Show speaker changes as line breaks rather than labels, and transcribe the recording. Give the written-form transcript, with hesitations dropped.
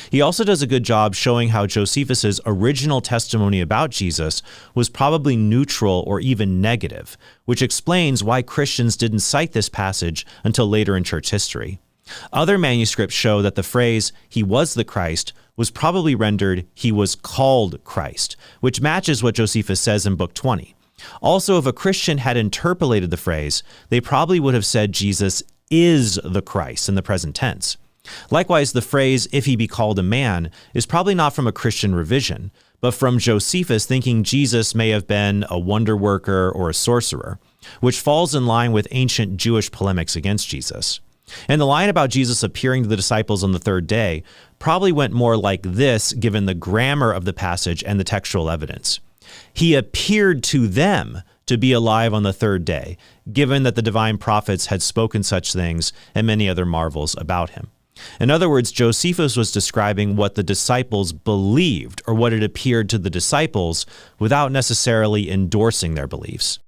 He also does a good job showing how Josephus's original testimony about Jesus was probably neutral or even negative, which explains why Christians didn't cite this passage until later in church history. Other manuscripts show that the phrase, "he was the Christ," was probably rendered, "he was called Christ," which matches what Josephus says in Book 20. Also, if a Christian had interpolated the phrase, they probably would have said Jesus is the Christ in the present tense. Likewise, the phrase, "if he be called a man," is probably not from a Christian revision, but from Josephus thinking Jesus may have been a wonder worker or a sorcerer, which falls in line with ancient Jewish polemics against Jesus. And the line about Jesus appearing to the disciples on the third day probably went more like this, given the grammar of the passage and the textual evidence. He appeared to them to be alive on the third day, given that the divine prophets had spoken such things and many other marvels about him. In other words, Josephus was describing what the disciples believed or what it appeared to the disciples without necessarily endorsing their beliefs.